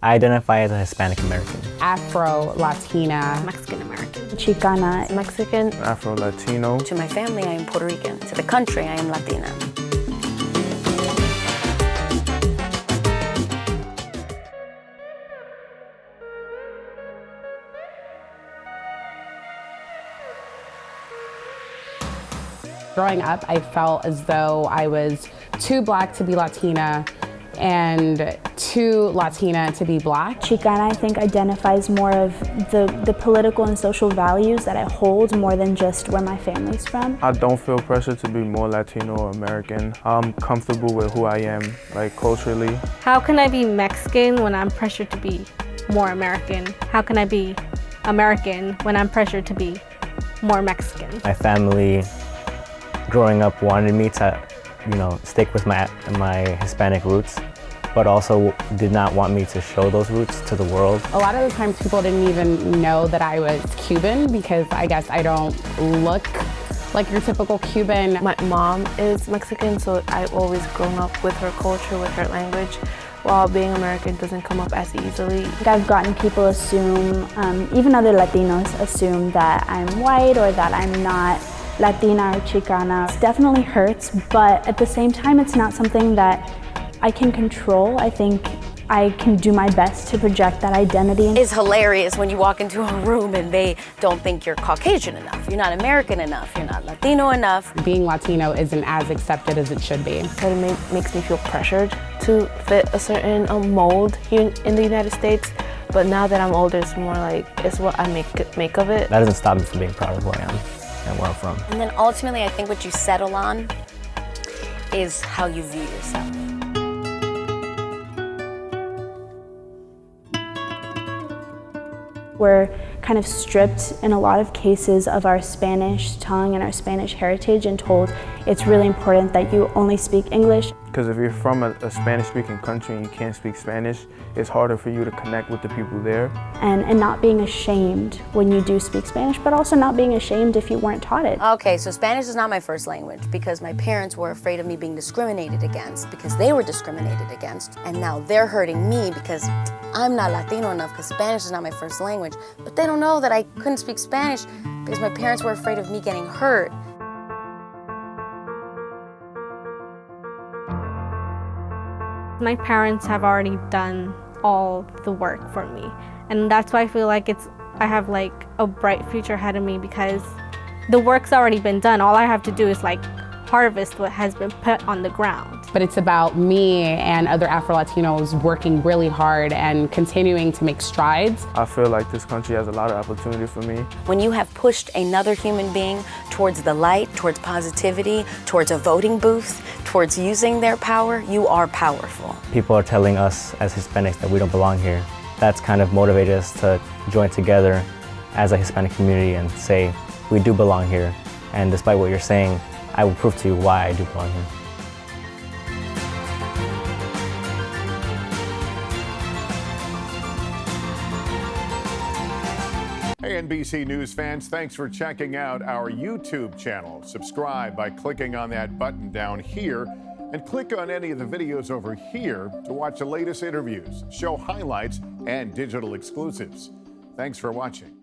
I identify as a Hispanic American. Afro-Latina. Mexican-American. Chicana. Mexican. Afro-Latino. To my family, I am Puerto Rican. To the country, I am Latina. Growing up, I felt as though I was too black to be Latina and too Latina to be black. Chicana, I think, identifies more of the political and social values that I hold more than just where my family's from. I don't feel pressure to be more Latino or American. I'm comfortable with who I am, like culturally. How can I be Mexican when I'm pressured to be more American? How can I be American when I'm pressured to be more Mexican? My family, growing up, wanted me to, stick with my Hispanic roots, but also did not want me to show those roots to the world. A lot of the times people didn't even know that I was Cuban because I guess I don't look like your typical Cuban. My mom is Mexican, so I've always grown up with her culture, with her language, while being American doesn't come up as easily. I've gotten people assume, even other Latinos assume that I'm white or that I'm not Latina or Chicana. It definitely hurts, but at the same time, it's not something that I can control. I think I can do my best to project that identity. It's hilarious when you walk into a room and they don't think you're Caucasian enough, you're not American enough, you're not Latino enough. Being Latino isn't as accepted as it should be. It makes me feel pressured to fit a certain mold here in the United States. But now that I'm older, it's more like, it's what I make of it. That doesn't stop me from being proud of who I am and where I'm from. And then ultimately, I think what you settle on is how you view yourself. We're kind of stripped in a lot of cases of our Spanish tongue and our Spanish heritage and told it's really important that you only speak English. Because if you're from a Spanish-speaking country and you can't speak Spanish, it's harder for you to connect with the people there. And not being ashamed when you do speak Spanish, but also not being ashamed if you weren't taught it. Okay, so Spanish is not my first language because my parents were afraid of me being discriminated against because they were discriminated against. And now they're hurting me because I'm not Latino enough because Spanish is not my first language. But they don't know that I couldn't speak Spanish because my parents were afraid of me getting hurt. My parents have already done all the work for me. And that's why I feel like I have like a bright future ahead of me because the work's already been done. All I have to do is like harvest what has been put on the ground. But it's about me and other Afro-Latinos working really hard and continuing to make strides. I feel like this country has a lot of opportunity for me. When you have pushed another human being towards the light, towards positivity, towards a voting booth, towards using their power, you are powerful. People are telling us as Hispanics that we don't belong here. That's kind of motivated us to join together as a Hispanic community and say, we do belong here. And despite what you're saying, I will prove to you why I do belong here. Hey NBC News fans, thanks for checking out our YouTube channel. Subscribe by clicking on that button down here and click on any of the videos over here to watch the latest interviews, show highlights, and digital exclusives. Thanks for watching.